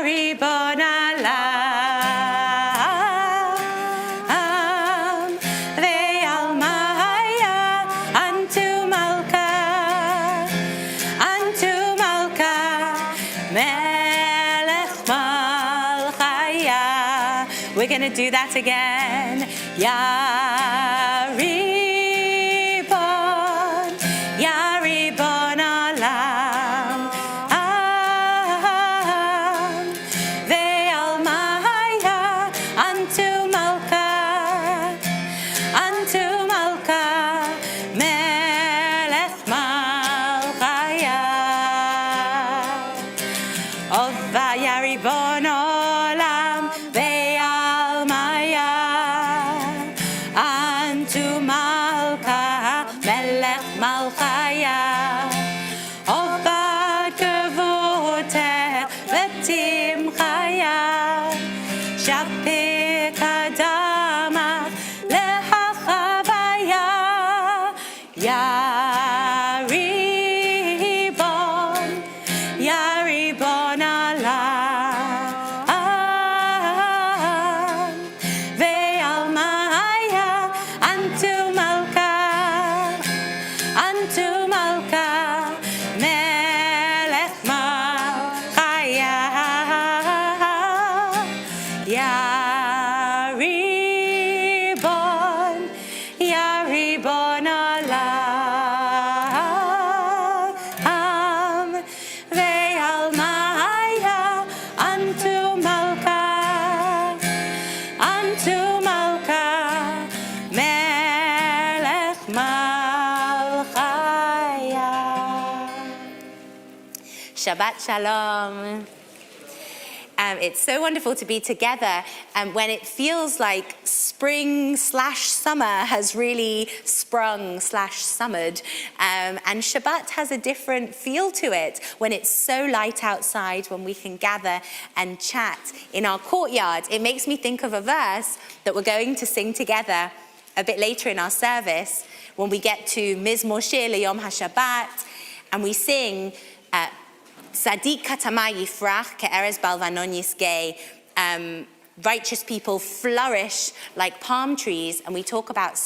Ribon Olam, Ve'almaya, unto Malka, Melech Malchaya. We're going to do that again. Ya Ribon Olam, Ve'almaya, unto Malka, Melech Malchaya. Ova ya Ribon Olam, Ve'almaya, unto Malka, Melech Malchaya. Ova kevoteh v'timchaya, shapik adamach lehachavaya. Ya Ribon Olam, Ve'almaya, unto Malka, Melech Malchaya. Ya Ribon Olam, Ve'almaya, unto Malka, Melech Malchaya. Shabbat Shalom. It's so wonderful to be together when it feels like spring/summer has really sprung/summered. And Shabbat has a different feel to it when it's so light outside, when we can gather and chat in our courtyard. It makes me think of a verse that we're going to sing together a bit later in our service when we get to Mizmor Shir L'Yom HaShabbat, and we sing Sadiq Katama Yifrach Ke'erez Balvanon Yisgei. Righteous people flourish like palm trees, and we talk about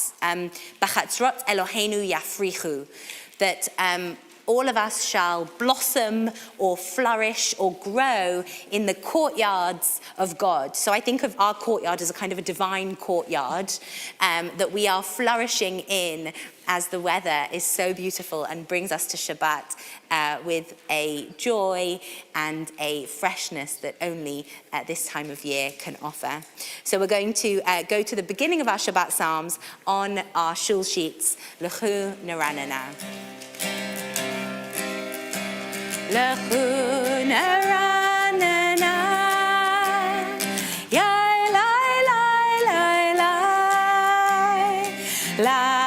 Bachatzrot Eloheinu Yafrichu, that all of us shall blossom or flourish or grow in the courtyards of God. So I think of our courtyard as a kind of a divine courtyard that we are flourishing in as the weather is so beautiful and brings us to Shabbat with a joy and a freshness that only this time of year can offer. So we're going to go to the beginning of our Shabbat Psalms on our shul sheets. L'chu Naranana. L'chu Naranana. Yai lai lai lai lai. La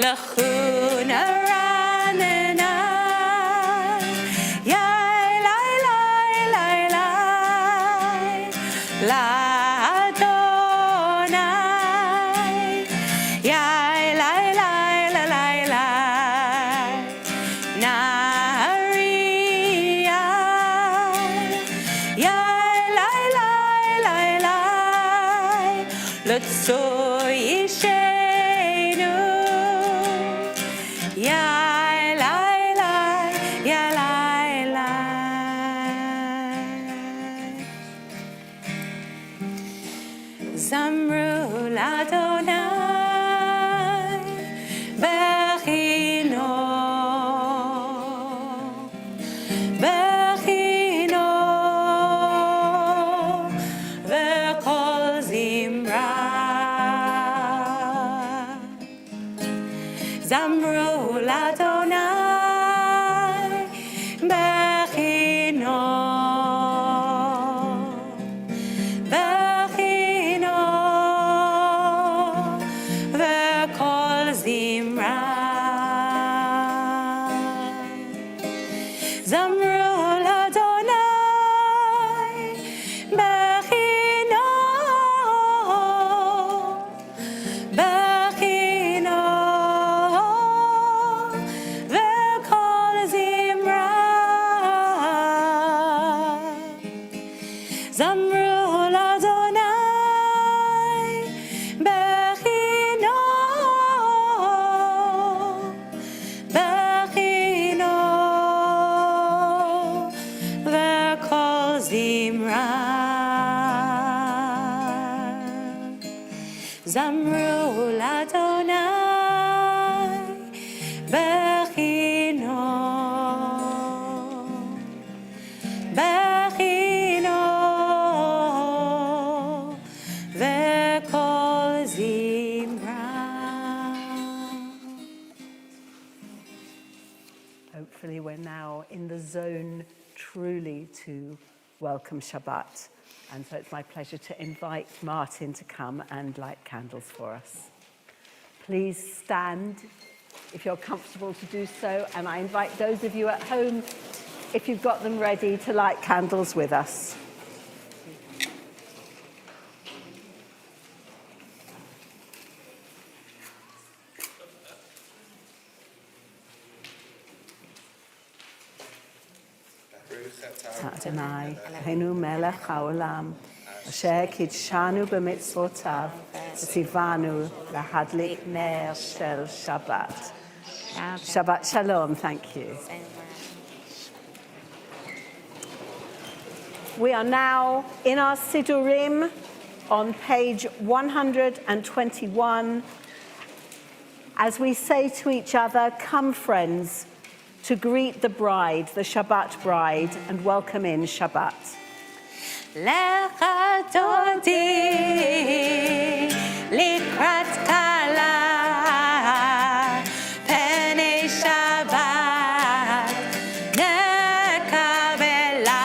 L'chuna ranena. Yai, lai, lai, lai, lai. La Adonai. Yai, lai, lai, lai, lai, lai. Naria. Yai, lai, lai, lai, lai. L'tzoi ishenu. Yai, lai, lai, ya, lai, lai. Zamru l'Adonai bechino, bechino v'kol zimra. Zamru l'Adonai bechino, bechino v'kol zimra. Zamru l'Adonai bechino, bechino v'kol zimra. Zamru l'Adonai bechino, bechino v'kol zimra. Zamru l'Adonai bechino, bechino v'kol zimra. Hopefully we're now in the zone truly to welcome Shabbat. And so it's my pleasure to invite Martin to come and light candles for us. Please stand if you're comfortable to do so. And I invite those of you at home, if you've got them ready, to light candles with us. Adonai, Eloheinu melech haolam, asher kidshanu b'mitzvotav, v'tzivanu lahadlik ner shel Shabbat. Shabbat shalom, thank you. We are now in our Sidurim on page 121 as we say to each other, come friends, to greet the bride, the Shabbat bride, and welcome in Shabbat. Lecha dodi likrat kala penei Shabbat nekabela.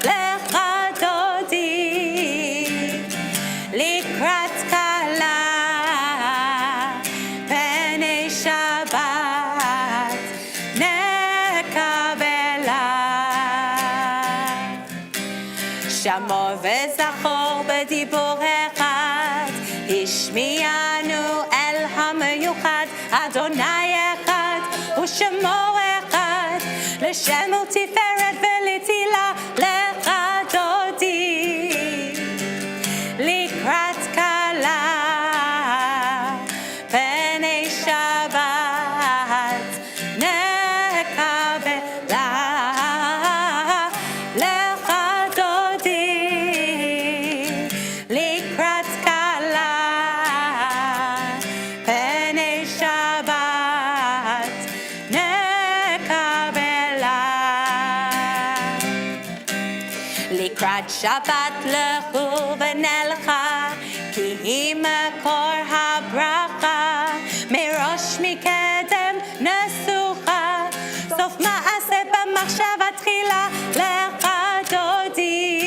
Lecha dodi likrat kala penei Shabbat nekabela. Shamo וזכור בדיבור אחד, השמיענו אל המיוחד, אדוני אחד ושמו אחד, לשם ולתפארת ולתהילה, לך דודי לקראת כלה פני שבת נקבלה. לך דודי לקראת כלה פני שבת נקבלה. לקראת שבת לכו ונלכה, כי היא מקור הברכה, מראש מקדם נסוכה, סוף מעשה במחשבה תחילה. לך דודי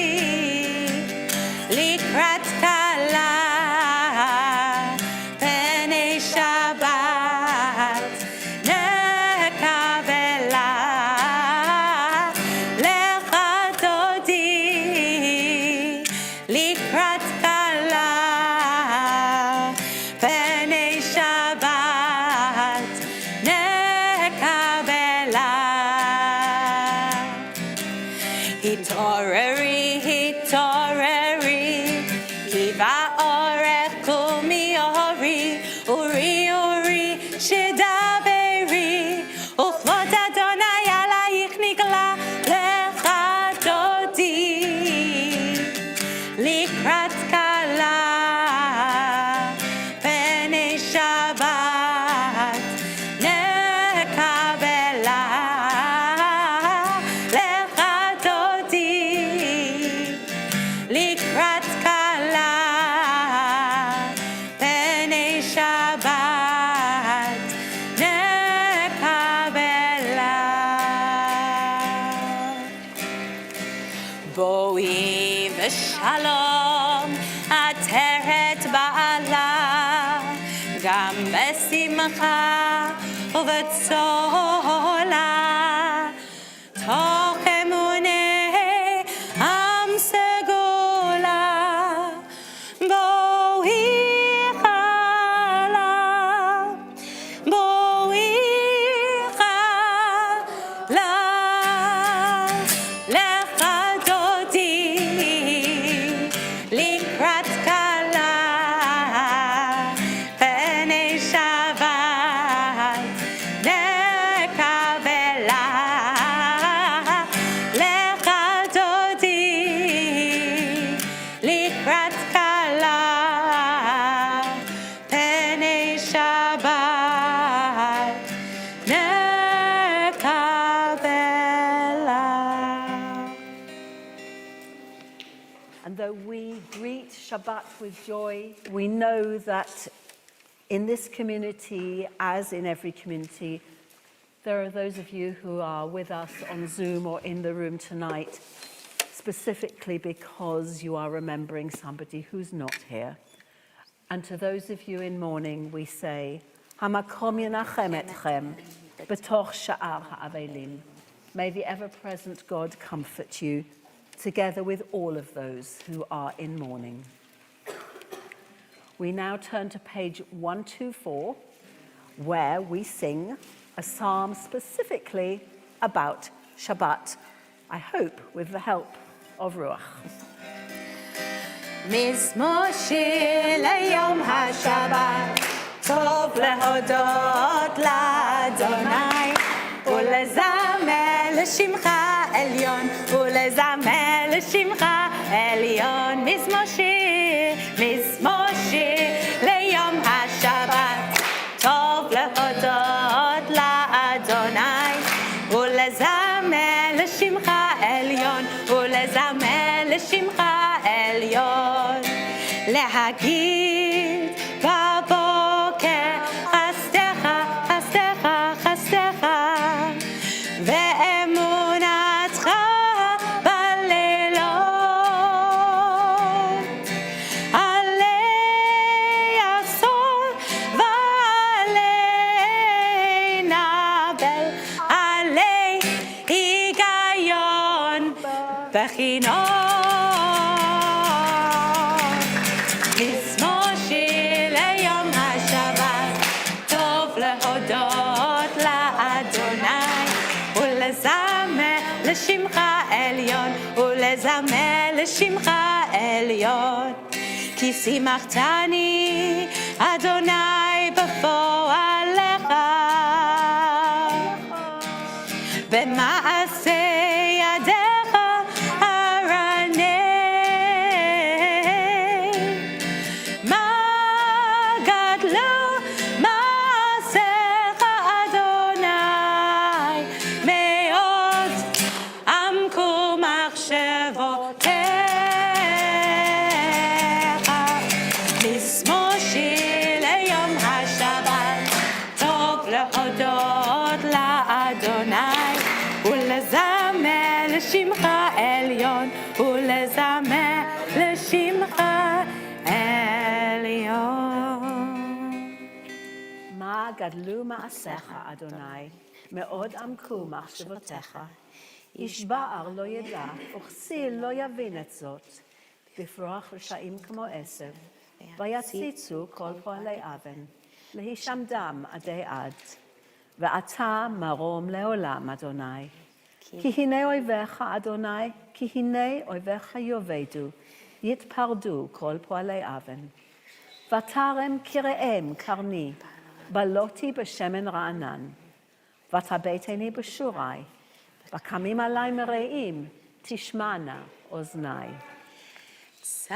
לקראת כלה פני שבת שמחה ובצולה, תוך אמוני עם סגולה, בואי חלה, בואי חלה, לך דודי לקראת כלה, פני שבת נקבלה, לך דודי לקראת כלה, פני שבת נקבלה. And though we greet Shabbat with joy, we know that in this community, as in every community, there are those of you who are with us on Zoom or in the room tonight, specifically because you are remembering somebody who's not here. And to those of you in mourning, we say, Hamakom yenachem etchem b'toch sha'ar ha'avelim. May the ever-present God comfort you, together with all of those who are in mourning. We now turn to page 124, where we sing a psalm specifically about Shabbat, I hope with the help of Ruach. מזמור שיר ליום השבת, טוב להודות לאדוני, ולזמר לשמך עליון, ולזמר לשמך עליון. מזמור שיר ליום השבת, טוב להודות לאדוני, ולזמר לשמך עליון, ולזמר לשמך עליון. להגיד בבוקר חסדך, חסדך, חסדך, ואמונתך בלילות, עלי עשור ועלי נבל, עלי היגיון בחינוך. מזמור שיר ליום השבת, טוב להודות לאדוני, ולזמר לשמך עליון, ולזמר לשמך עליון. כי שימחתני אדוני בפועלך, במעשה ידיך ארנה. מה גדלו מעשיך אדוני, מאוד עמקו מחשבותיך. מזמור שיר ליום השבת, טוב להודות לאדוני, ולזמר לשמך עליון, ולזמר לשמך עליון. מה גדלו מעשיך, אדוני, מאוד עמקו מחשבותיך. איש בער לא ידע, וכסיל לא יבין את זאת. בפרוח רשעים כמו עשב, ויציצו כל פועלי אבן, להישמדם עדי עד. ואתה מרום לעולם, אדוני. כי הנה אויביך, אדוני, כי הנה אויביך יאבדו, יתפרדו כל פועלי אבן. ותרם קראם קרני, בלותי בשמן רענן. ותבטני בשורי, וקמים עלי מרעים, תשמענה אוזני. צדיק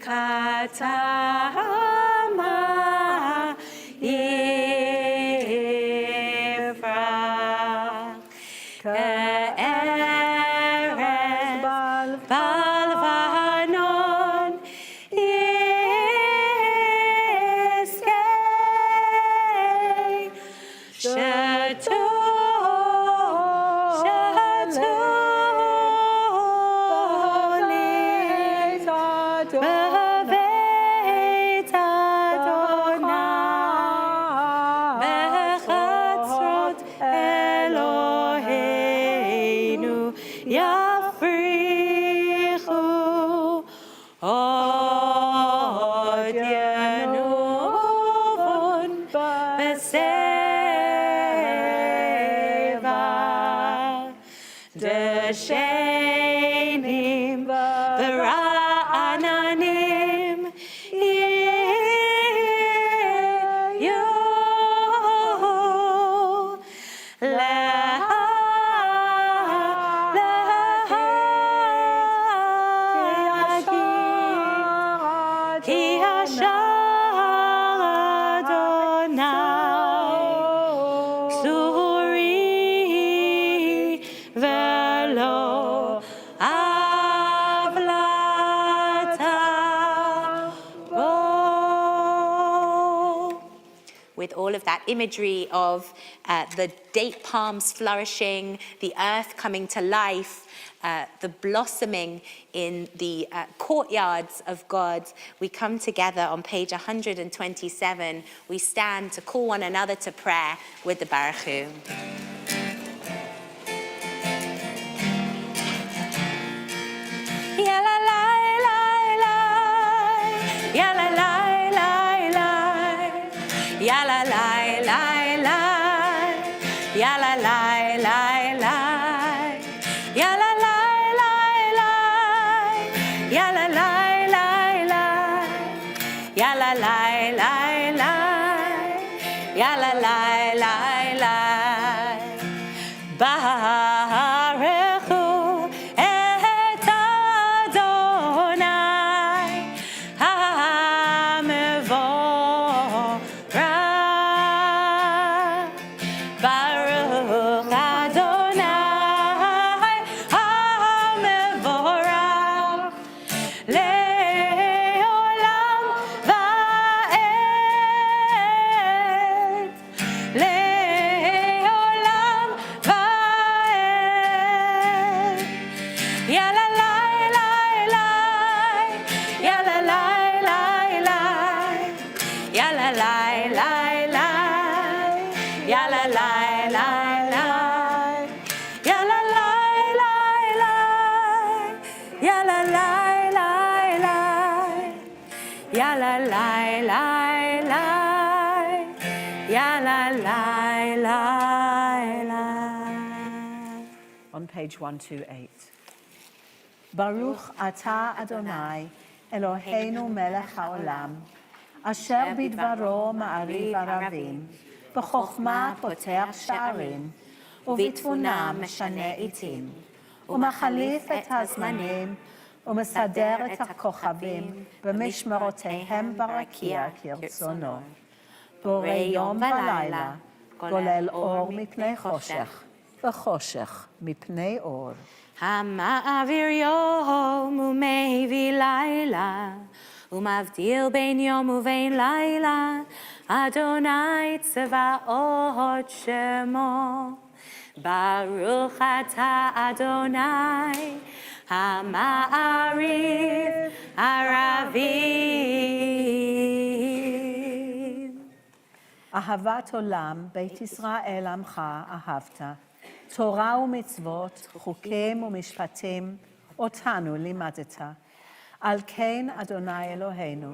אתה מה יפרח, כארץ בלבנון יזכה, שתו בבית בשנים ורעננים יהיו להגיד כי השער אדוני צורי ולא עוולתה בו. With all of that imagery of the date palms flourishing, the earth coming to life, the blossoming in the courtyards of God, we come together on page 127. We stand to call one another to prayer with the Baruch Hu. Ya la la la la, ya la la la la, ya la la la la, ya la la la la, ya la la la la, ya la la la la, ya la la la la, ya la la la la. Baruchu et Adonai HaMevorach. Baruch Adonai HaMevorach le'olam va'ed, le'olam va'ed. Ya la la la la, ya la la la la, ya la la la la, ya la la la la, ya la la la la, ya la la la la, ya la la la la, ya la la la la. On page 128. Baruch atah Adonai, Eloheinu melech haolam, asher bidvaro ma'ariv aravim, בחוכמה פותח שערים, ובתבונה משנה עתים, ומחליף את הזמנים, ומסדר את הכוכבים, במשמרותיהם ברקיע כרצונו. בורא יום ולילה, גולל אור מפני חושך, וחושך מפני אור. המעביר יום ומביא לילה, ומבדיל בין יום ובין לילה, אדוני צבאות שמו. ברוך אתה אדוני, המעריב ערבים. אהבת עולם, בית ישראל עמך אהבת, תורה ומצוות, חוקים ומשפטים, אותנו לימדת. על כן, אדוני אלוהינו,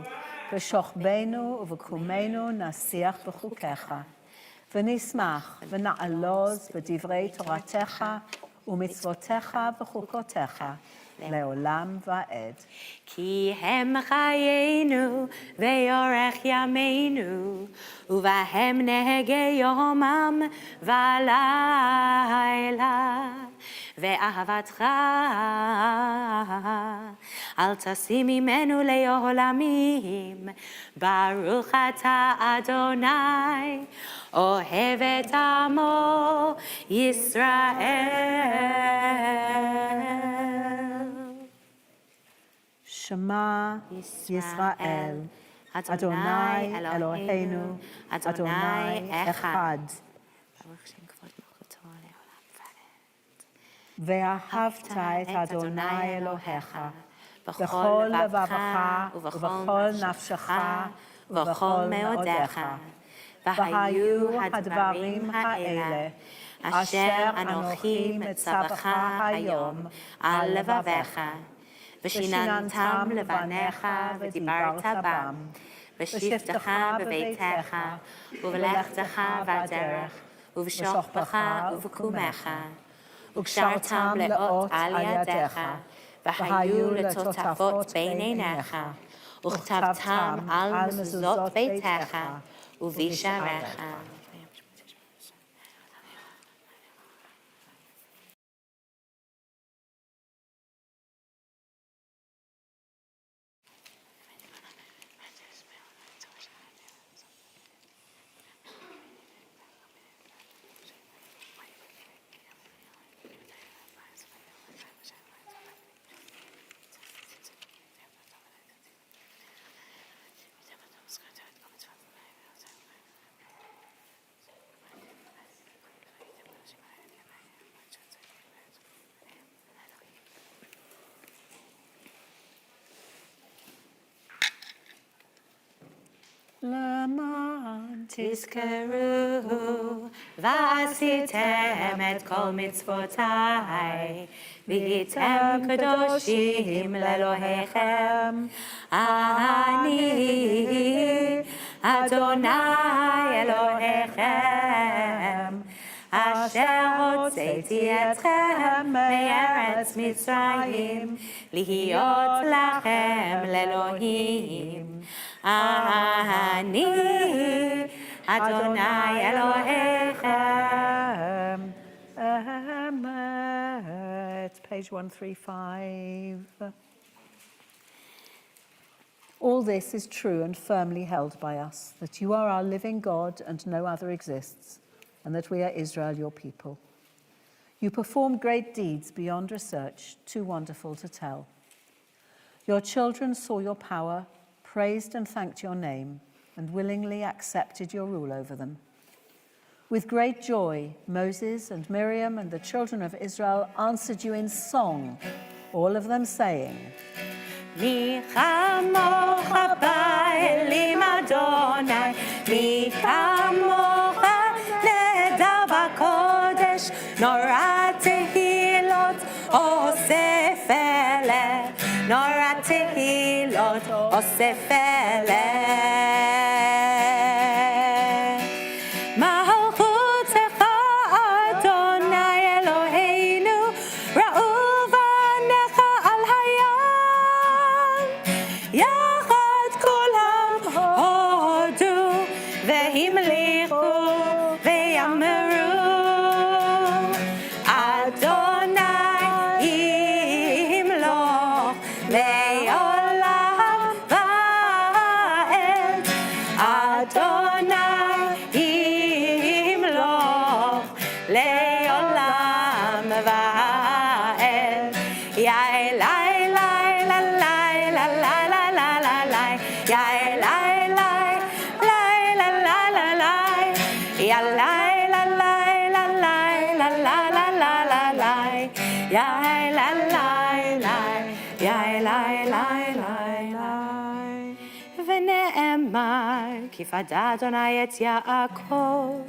בשוכבנו ובקומנו נשיח בחוקיך, ונשמח ונעלוז בדברי תורתך ומצוותיך וחוקותיך, לעולם ועד. כי הם חיינו ואורך ימינו, ובהם נהגה יומם ולילה. ואהבתך אל תשים ממנו לעולמים. ברוך אתה אדוני, אוהב את עמו ישראל. שמע ישראל, אדוני אלוהינו, אדוני אחד. ואהבת את אדוני אלוהיך, בכל לבבך ובכל נפשך ובכל מאודיך. והיו הדברים האלה, אשר אנוכי מצווך היום על לבביך, ושיננתם לבניך ודיברת בם, בשבתך בביתך, ובלכתך בדרך, ובשוכבך ובקומך, וקשרתם לאות על ידיך, והיו לטוטפות בין עיניך, וכתבתם על מזוזות ביתך ובשעריך. למען תזכרו ועשיתם את כל מצוותיי, והייתם קדושים לאלוהיכם. אני אדוני אלוהיכם, אשר הוצאתי אתכם מארץ מצרים, להיות לכם לאלוהים. אני אדוני אלוהיכם. It's page 135. All this is true and firmly held by us, that you are our living God and no other exists, and that we are Israel, your people. You performed great deeds beyond research, too wonderful to tell. Your children saw your power, praised and thanked your name, and willingly accepted your rule over them. With great joy, Moses and Miriam and the children of Israel answered you in song, all of them saying, מי כמוך באלים אדוני, מי כמוך נהדר בקודש, נורא תהילות עושה פלא, נורא תהילות עושה פלא. מלכותך אדוני אלוהינו, ראו בניך על הים, יחד כולם הודו והמליכו ויאמרו, אדוני ימלוך לעולם ועד, אדוני ימלוך לעולם ועד. יאי לי לי לי לי לי לי לי לי, יאי לי לי לי לי לי לי, יאי לי לי לי לי לי לי לי, יאי לי לי, יאי לי לי. ונאמר, כי פדה אדוני את יעקב,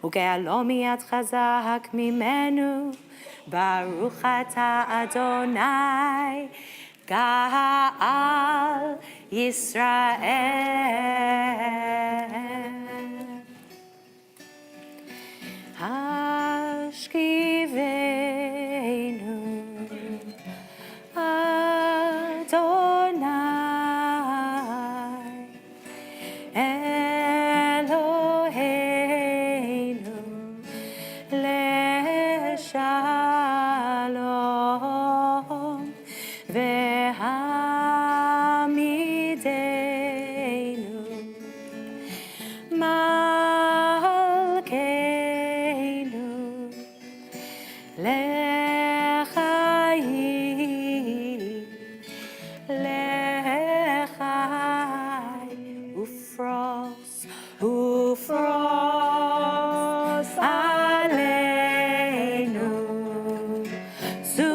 וגאלו מיד חזק ממנו. ברוך אתה אדוני, גאל ישראל. השכיבנו אדוני אלוהינו לשלום, והעמידנו מלכנו לחיים, לחיים, ופרוס, ופרוס עלינו סוכת,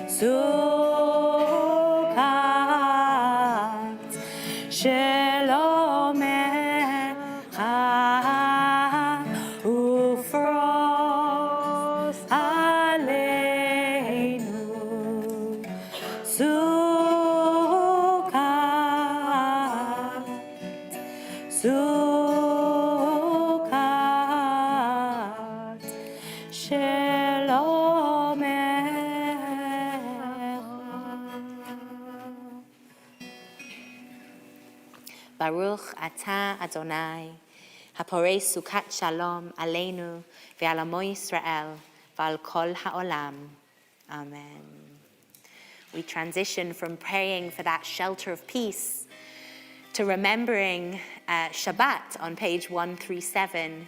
סוכת שלומך, ופרוס עלינו סוכת, סוכת Baruch Ata Adonai, Haporei Sukat Shalom Aleinu ve'al Amo Yisrael ve'al Kol Ha'olam. Amen. We transition from praying for that shelter of peace to remembering Shabbat on page 137,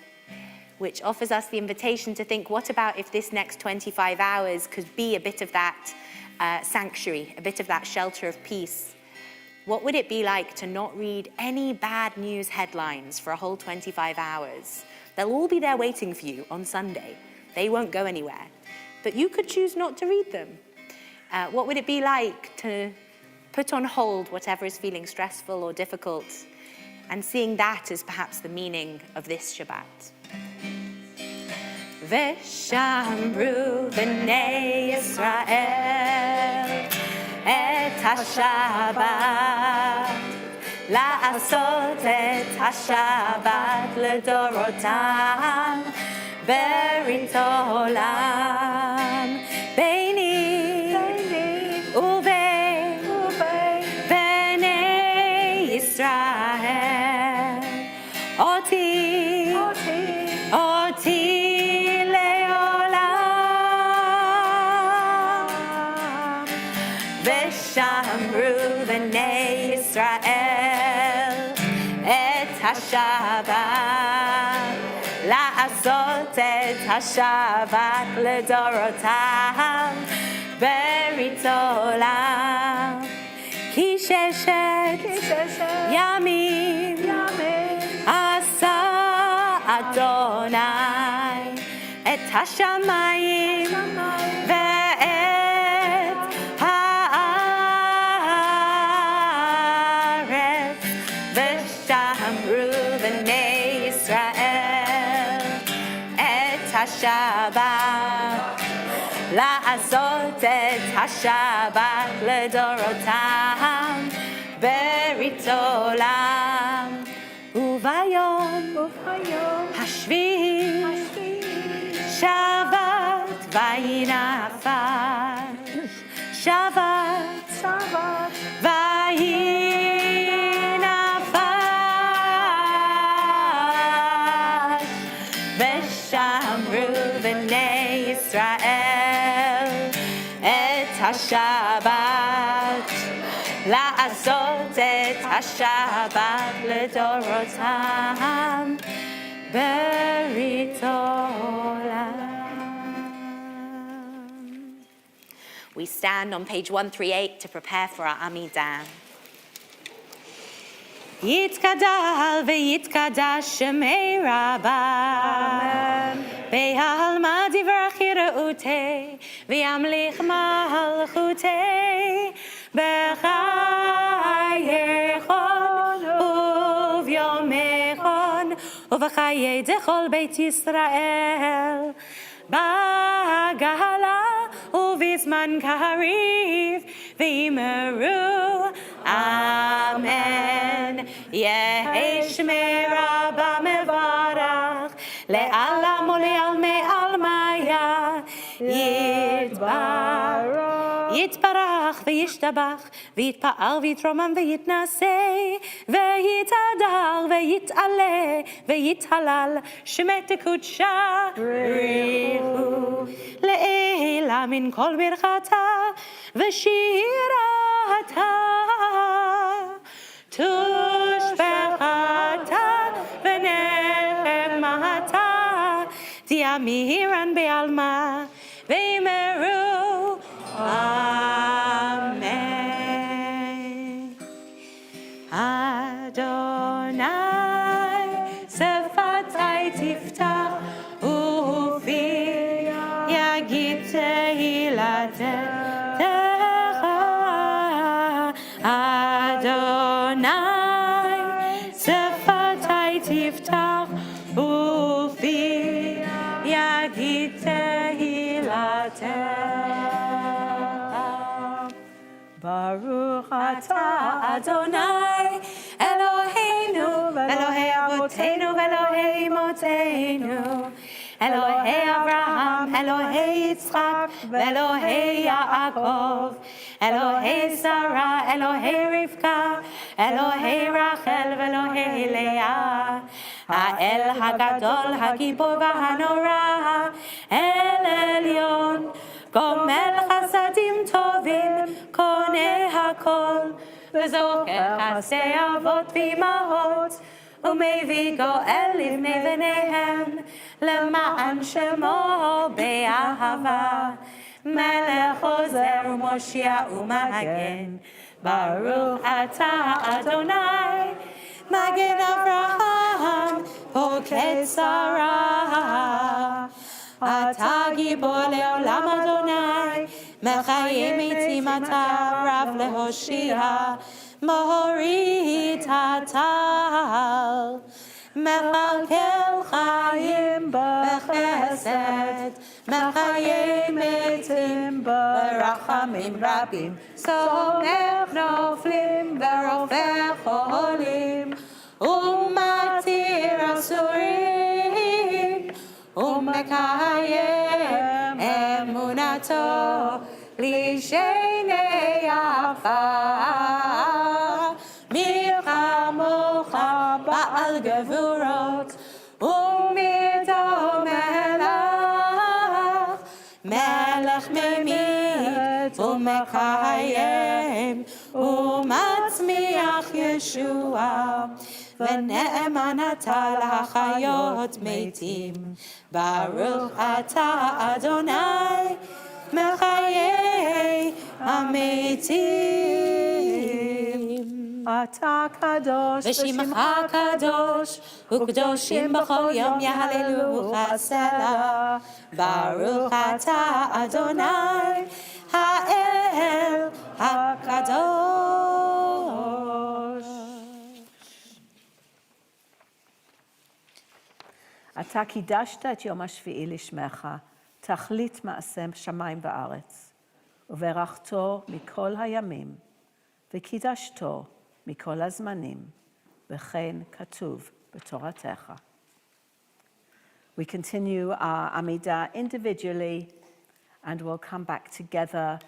which offers us the invitation to think, what about if this next 25 hours could be a bit of that sanctuary, a bit of that shelter of peace? What would it be like to not read any bad news headlines for a whole 25 hours? They'll all be there waiting for you on Sunday. They won't go anywhere. But you could choose not to read them. What would it be like to put on hold whatever is feeling stressful or difficult, and seeing that as perhaps the meaning of this Shabbat? V'shamru b'nei Yisrael et ha-Shabbat, la'asot et ha-Shabbat ledorotam, berit olam, beini ubein b'nei Yisrael, oti V'shamru b'nei Yisrael et ha-Shabbat, la'asot et ha-Shabbat ledorotam, berit olam, ki sheshet yamim asa Adonai et ha-shamayim ve'et ha'aretz, v'shamru b'nei Yisrael et ha-Shabbat, la'asot et ha-Shabbat ledorotam, berit olam, uvayom hashvi'i Shabbat vayinafash, Shabbat vayinafash, v'shamru b'nei Yisrael et ha-Shabbat, la'asot et ha-Shabbat ledorotam, berit olam. We stand on page 138 to prepare for our Amidah. Yitkadal ve'yitkadash shemei Rabbah, ve'alma divrach yira'utei, ve'yamlich malchutei, b'chayechon uvyomechon, uv'chayei dechol beit Yisrael, b'gala uvizman kariv, v'imeru Amen. Yehi shmei Rabbah mevarach, le'alam u'le'almei almaya, yitbarach ve'yishtabach, v'yitpa'al v'yitromam ve'yitnasei, ve'yitadar ve'yit'aleh ve'yithalal, shemet kudsha rihu, le'ela min kol birchata ve'shirata, tushbechata ve'nechemata, tiamiran be'alma ve'meru. Amen. Adonai sefatai tiftach ufi yagid tehilatecha. Adonai sefatai tiftach ufi yagid tehilatecha. Baruch atah Adonai Eloheinu, Elohei Avotenu, Elohei Imotenu, Elohei Abraham, Elohei Yitzchak, ואלוהי יעקב, אלוהי שרה, אלוהי רבקה, אלוהי רחל ואלוהי לאה, האל הגדול, הגיבור והנורא, אל עליון, גומל חסדים טובים, קונה הכל, וזוכר חסדי אבות ואימהות, ומביא גואל לבני בניהם, למען שמו באהבה. מלך עוזר ומושיע ומגן, ברוך אתה אדוני, מגן אברהם, פוקד שרה. אתה גיבור לעולם אדוני, מחיה מתים אתה רב להושיע, מוריד הטל, מכלכל חיים בחסד, מחיה מתים ברחמים רבים, סומך נופלים ורופא חולים, ומתיר אסורים, ומקיים אמונתו לשני עפר. מי כמוך בעל גבורות, ומי דומה לך, מלך ממית ומקיים ומצמיח ישועה, ונאמן אתה להחיות מתים, ברוך אתה אדוני, מחיי המתים. אתה קדוש ושמך קדוש, וקדושים בכל יום יהללו חסדה, ברוך אתה אדוני, האל הקדוש. אתה קידשת את יום השביעי לשמך, תכלית מעשה שמיים וארץ, וברכתו מכל הימים, וקידשתו מכל הזמנים, וכן כתוב בתורתך. We continue our Amidah individually, and we'll come back together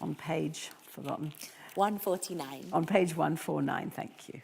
on page, forgotten. 149. On page 149, thank you.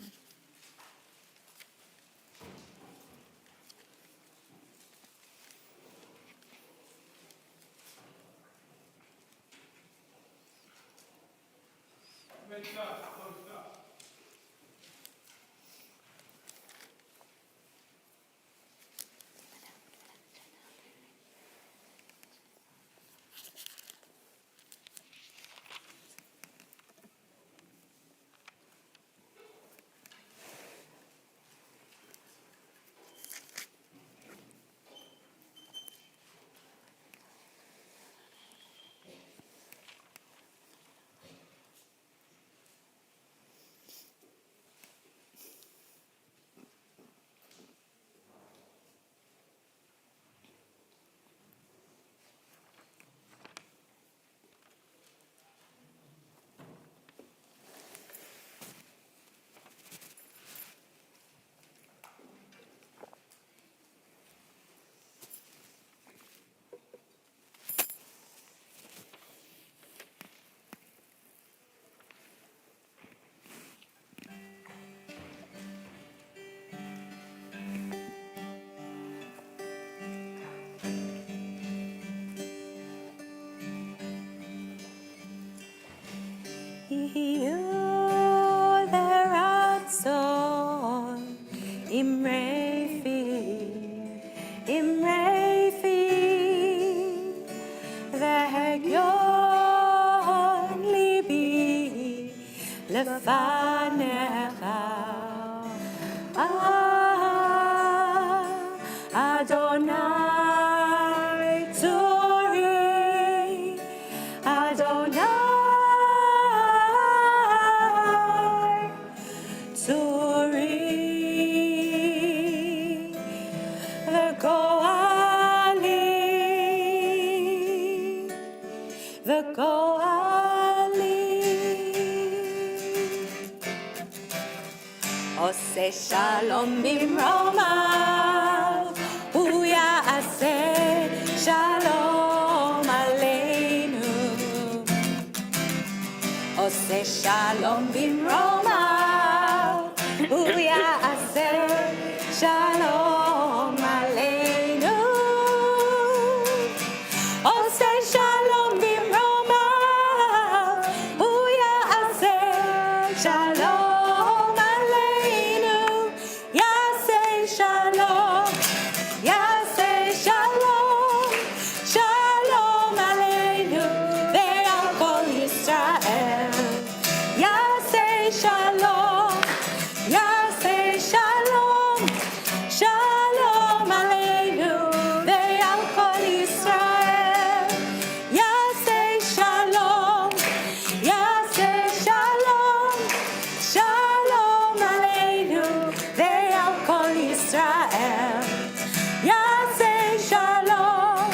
Shalom bimromav, hu ya'aseh shalom. עושה שלום במרומיו, הוא יעשה שלום עלינו. עושה שלום במרומיו, הוא יעשה שלום עלינו. יעשה שלום, יעשה שלום, שלום עלינו ועל כל ישראל. יעשה שלום, יעשה שלום, שלום עלינו ועל כל ישראל. יעשה שלום, יעשה שלום, שלום עלינו ועל כל ישראל. יעשה שלום,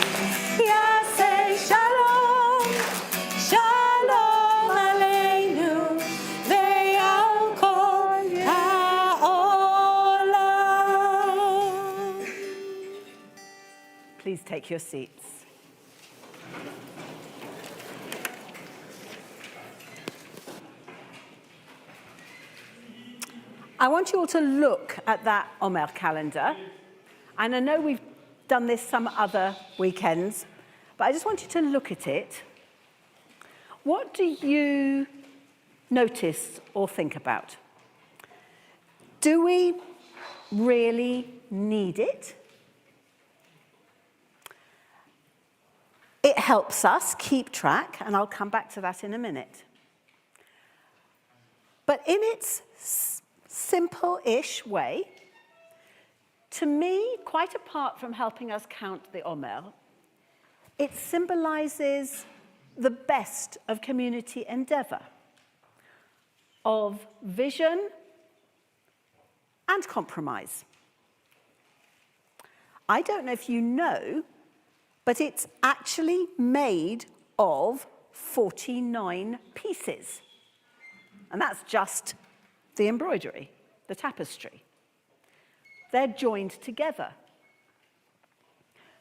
יעשה שלום, שלום עלינו ועל כל העולם. Please take your seats. I want you all to look at that Omer calendar. And I know we've done this some other weekends, but I just want you to look at it. What do you notice or think about? Do we really need it? It helps us keep track, and I'll come back to that in a minute. But in its simple-ish way, to me, quite apart from helping us count the Omer, it symbolizes the best of community endeavor, of vision and compromise. I don't know if you know, but it's actually made of 49 pieces. And that's just the embroidery, the tapestry. They're joined together.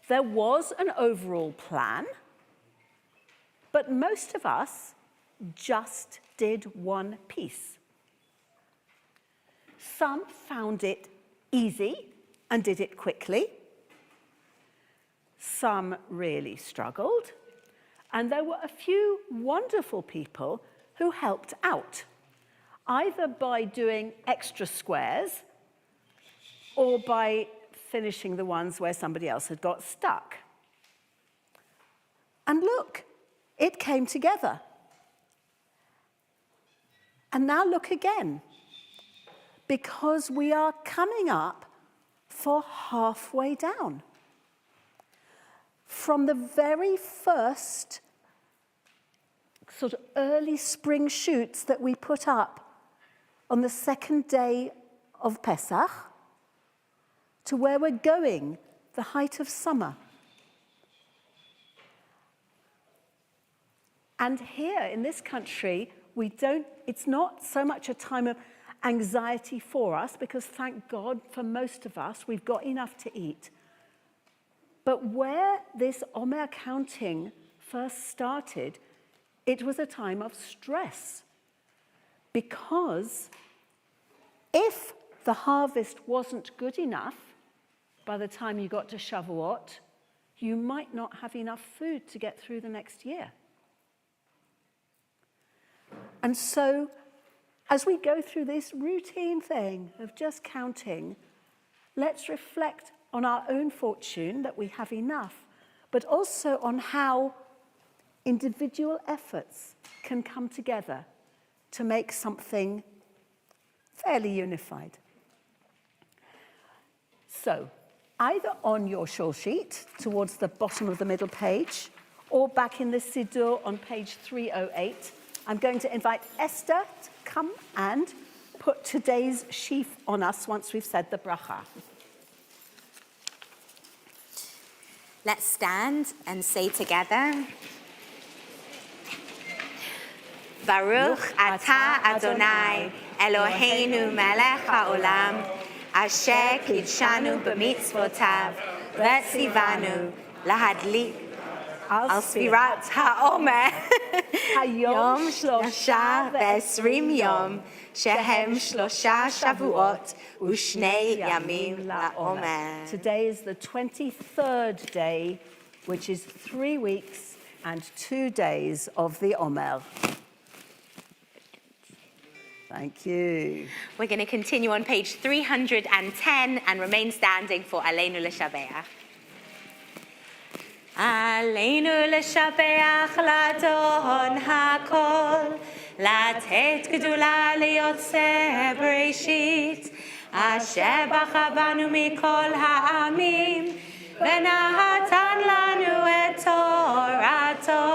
There was an overall plan, but most of us just did one piece. Some found it easy and did it quickly. Some really struggled. And there were a few wonderful people who helped out, either by doing extra squares or by finishing the ones where somebody else had got stuck. And look, it came together. And now look again, because we are coming up for halfway down. From the very first sort of early spring shoots that we put up on the second day of Pesach to where we're going, the height of summer. And here in this country, it's not so much a time of anxiety for us, because thank God for most of us, we've got enough to eat. But where this Omer counting first started, it was a time of stress. Because if the harvest wasn't good enough by the time you got to Shavuot, you might not have enough food to get through the next year. And so, as we go through this routine thing of just counting, let's reflect on our own fortune that we have enough, but also on how individual efforts can come together to make something fairly unified. So, either on your shul sheet towards the bottom of the middle page, or back in the Siddur on page 308, I'm going to invite Esther to come and put today's sheaf on us once we've said the bracha. Let's stand and say together, Baruch atah Adonai Eloheinu melech haolam, asher kidshanu b'mitzvotav v'tzivanu lahadlik על ספירת העומר. היום שלושה ועשרים יום, שהם 3 שבועות ושני ימים לעומר. Today is the 23rd day, which is 3 weeks and 2 days of the Omer. Thank you. We're going to continue on page 310 and remain standing for Aleinu L'Shabeach. Aleinu L'Shabeach L'Adon HaKol, לתת גדולה ליוצא בראשית, אשר בחר בנו מכל העמים, ונתן לנו את תורתו.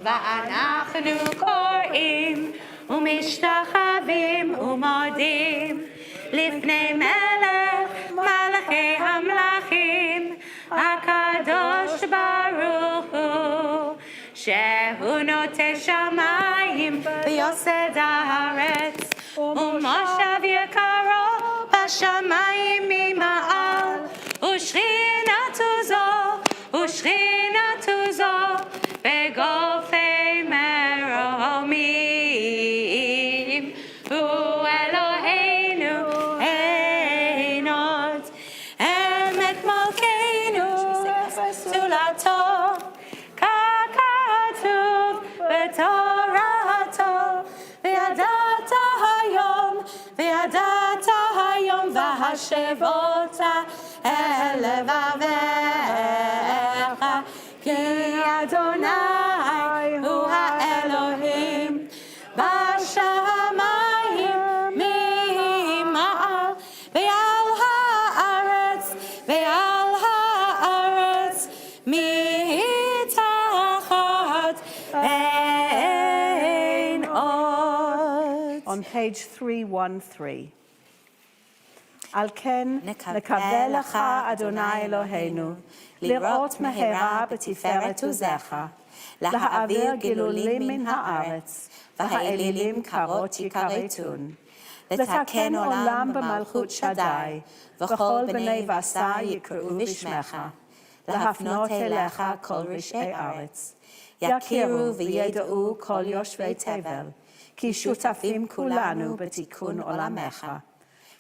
ואנחנו קוראים ומשתחווים ומודים לפני מלך מלכי המלכים, הקדוש ברוך הוא, שהוא נוטה שמיים ויוסד הארץ, ומושב יקרו בשמיים ממעל, ושכינתו זו בגופי מרומים. הוא אלוהינו אין עוד, אמת מלכנו פסולתו, ככתוב בתורתו. וידעת היום והשבות אל לבביך, כי אדוני הוא האלוהים בשמיים ממעל, ועל הארץ מתחת אין עוד. On page 313. על כן נקווה לך, אדוני אלוהינו, לראות מהרה בתפארת עוזך, להעביר גילולים מן הארץ, והאלילים קרות יכרתון, לתקן עולם במלכות שדי, וכל בני בשר יקראו בשמך, להפנות אליך כל רשעי ארץ, יכירו וידעו כל יושבי תבל, כי שותפים כולנו בתיקון עולמך.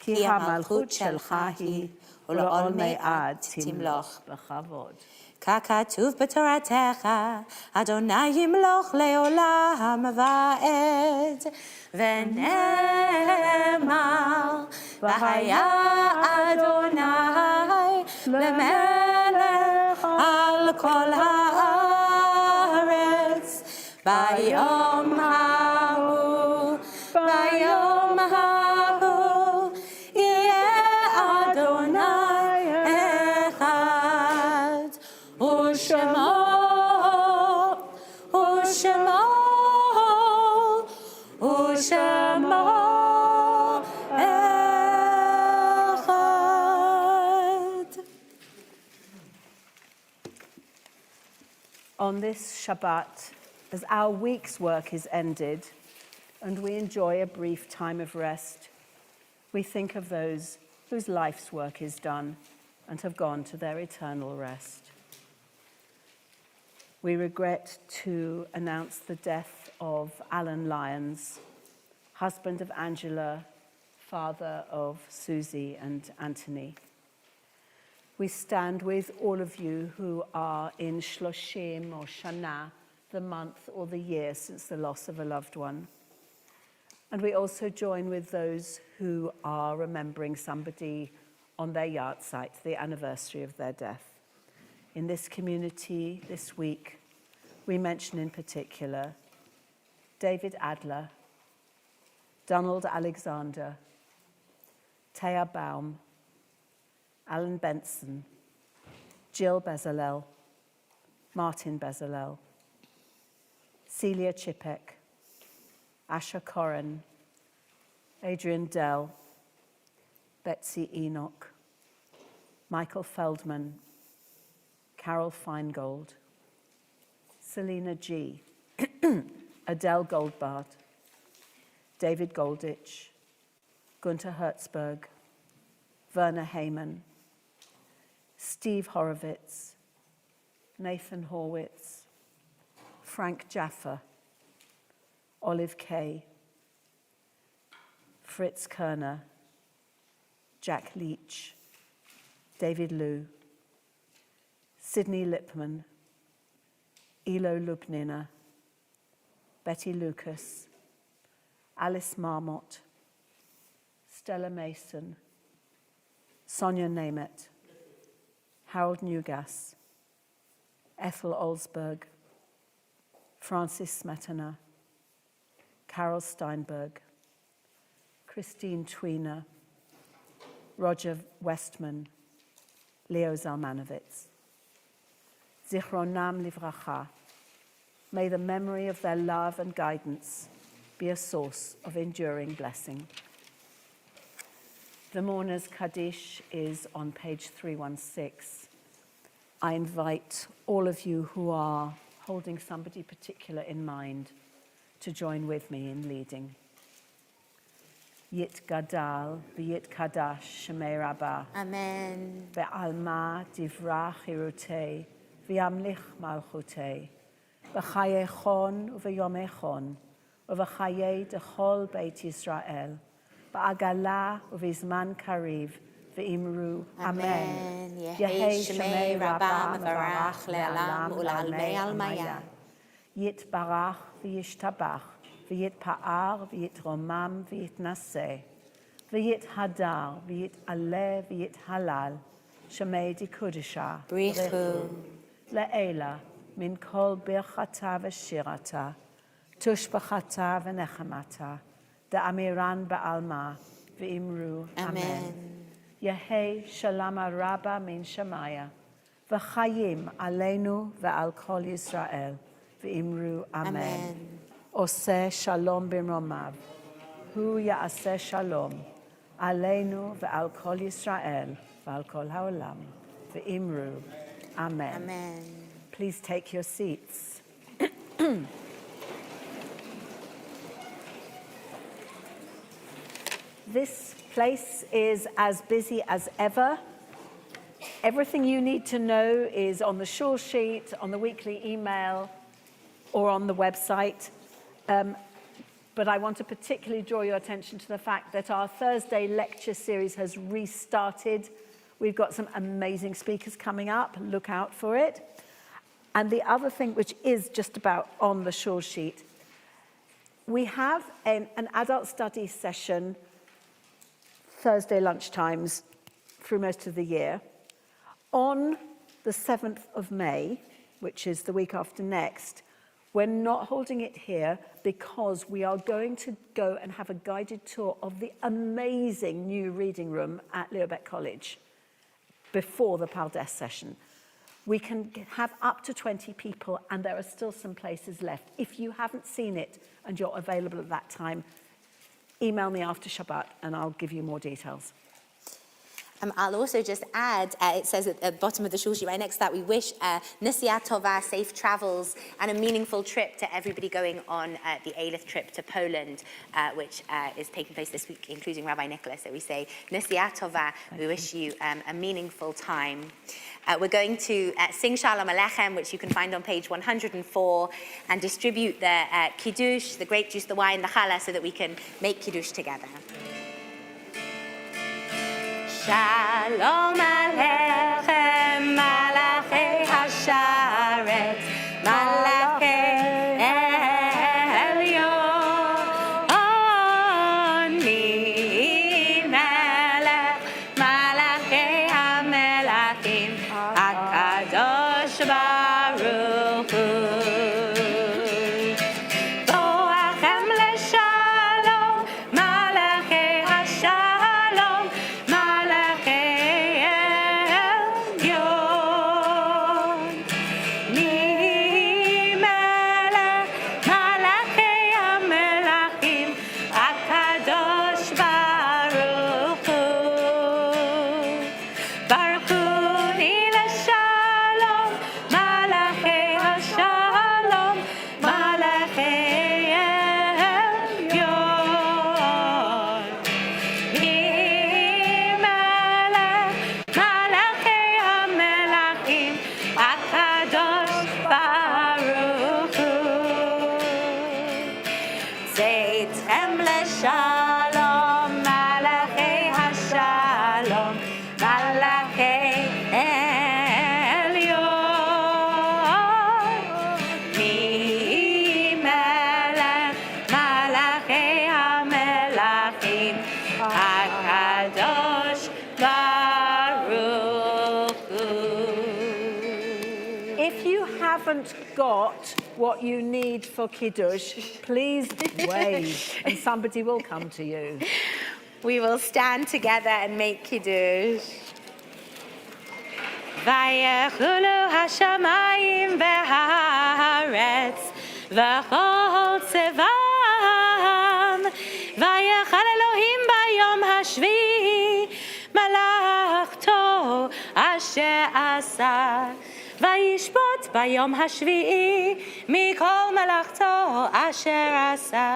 כי המלכות שלך היא, ולעולמי עד תמלוך בכבוד. ככתוב בתורתך, אדוני ימלוך לעולם ועד, ונאמר, והיה אדוני למלך על כל הארץ, ביום ההוא, On this Shabbat, as our week's work is ended and we enjoy a brief time of rest, we think of those whose life's work is done and have gone to their eternal rest. We regret to announce the death of Alan Lyons, husband of Angela, father of Susie and Anthony. We stand with all of you who are in Shloshim or Shana, the month or the year since the loss of a loved one. And we also join with those who are remembering somebody on their yahrzeit, the anniversary of their death. In this community this week, we mention in particular David Adler, Donald Alexander, Taya Baum, Alan Benson, Jill Bezalel, Martin Bezalel, Celia Chipek, Asha Corrin, Adrian Dell, Betsy Enoch, Michael Feldman, Carol Feingold, Selena G., Adele Goldbart, David Golditch, Gunther Hertzberg, Werner Heyman, Steve Horowitz, Nathan Horwitz, Frank Jaffa, Olive Kay, Fritz Kerner, Jack Leach, David Liu, Sydney Lipman, Elo Lubnina, Betty Lucas, Alice Marmot, Stella Mason, Sonia Nemeth, Harold Newgas, Ethel Olsberg, Francis Smetana, Carol Steinberg, Christine Tweener, Roger Westman, Leo Zalmanowitz. Zichronam livracha. May the memory of their love and guidance be a source of enduring blessing. The mourner's Kaddish is on page 316. I invite all of you who are holding somebody particular in mind to join with me in leading. Yit gadal v'yit kadash shemei rabbah. Amen. Ve'alma divrach hirutei v'yamlich malchutei. V'chayei chon u'v'yomei chon u'v'chayei dechol beit Yisrael. V'agala u'v'zman kariv v'imru. Amen. Yehei shemei rabbah mevarach le'alam u'la'almei almaya. Yit barach v'yishtabach. V'yit pa'ar, v'yit romam, v'yit naseh, v'yit hadar, v'yit aleh, v'yit halal, shemei dikudisha, Brichu. le'ela, min kol birchata v'shirata, tushbachata v'nechamata, da'amiran ba'alma, v'imru, amen. Yehei shalama rabba min shamaya, v'chayim aleinu v'al kol Yisrael, v'imru, amen. Oseh shalom b'romav, hu ya'aseh shalom, aleinu ve'al kol Yisrael, ve'al kol ha'olam, ve'imru. Amen. Amen. Please take your seats. This place is as busy as ever. Everything you need to know is on the shore sheet, on the weekly email, or on the website. But I want to particularly draw your attention to the fact that our Thursday lecture series has restarted. We've got some amazing speakers coming up. Look out for it. And the other thing, which is just about on the shore sheet, we have an adult study session Thursday lunchtimes through most of the year. On the 7th of May, which is the week after next, we're not holding it here because we are going to go and have a guided tour of the amazing new reading room at Leobeck College before the Pardes session. We can have up to 20 people and there are still some places left. If you haven't seen it and you're available at that time, email me after Shabbat and I'll give you more details. I'll also just add, it says at the bottom of the shul sheet right next to that, we wish Nesiat Tova, safe travels, and a meaningful trip to everybody going on the Eilith trip to Poland, which is taking place this week, including Rabbi Nicholas. So we say, Nesiat Tova, we wish you a meaningful time. We're going to sing Shalom Aleichem, which you can find on page 104, and distribute the Kiddush, the grape juice, the wine, the challah, so that we can make Kiddush together. Shalom Aleichem, Malachei Hasharet, Malachei Elyon, Min Melech, Malachei HaMelachim, HaKadosh Baruch Hu. Boachem leShalom, Malachei Hashalom, Malachei haven't got what you need for Kiddush, please wave and somebody will come to you. We will stand together and make Kiddush. Vayechulu hashamayim v'haaretz v'chol tzevam vayechal Elohim bayom hashvi'i malachto asher asa vayishpot bayom hashvi'i mikol malachto asher asa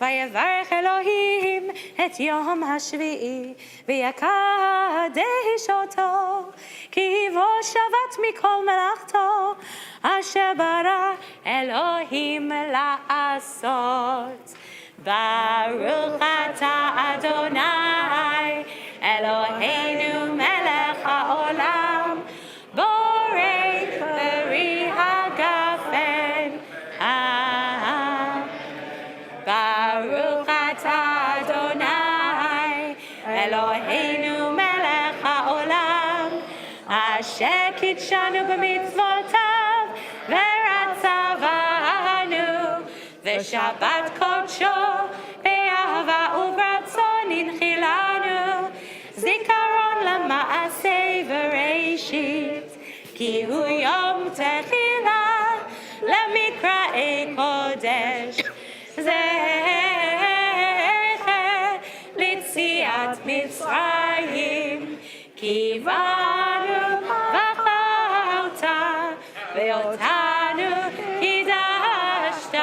ויברך אלוהים את יום השביעי ויקדש אותו כי בו שבת מכל מלאכתו אשר ברא אלוהים לעשות. ברוך אתה אדוני אלוהינו מלך העולם בורא פרי הגפן. Baruch atah Adonai Eloheinu melech haolam asher kitshanu b'mitzvotav v'ratzavanu v'shabbat kodsho be'ahava u'b'ratzon inchilanu zikaron lama'asei v'reishit ki hu yom techila lemikra'ei kodesh זכר ליציאת מצרים כי באנו בחרת ואותנו קידשת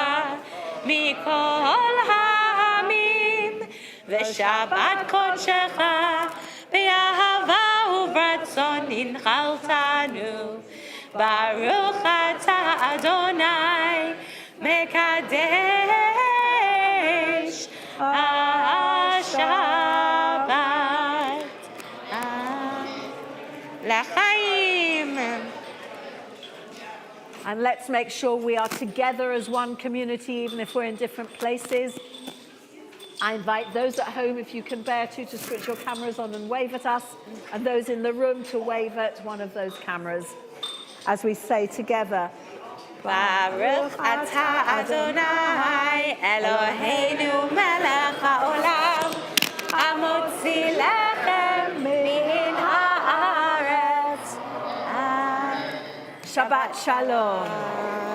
מכל העמים ושבת קודשך באהבה וברצון הנחלתנו. ברוך אתה אדוני מקדש השבת לחיים. And let's make sure we are together as one community, even if we're in different places. I invite those at home, if you can bear to switch your cameras on and wave at us, and those in the room to wave at one of those cameras as we say together, Baruch atah Adonai Eloheinu melech haolam hamotzi lechem min haaretz. Shabbat Shalom.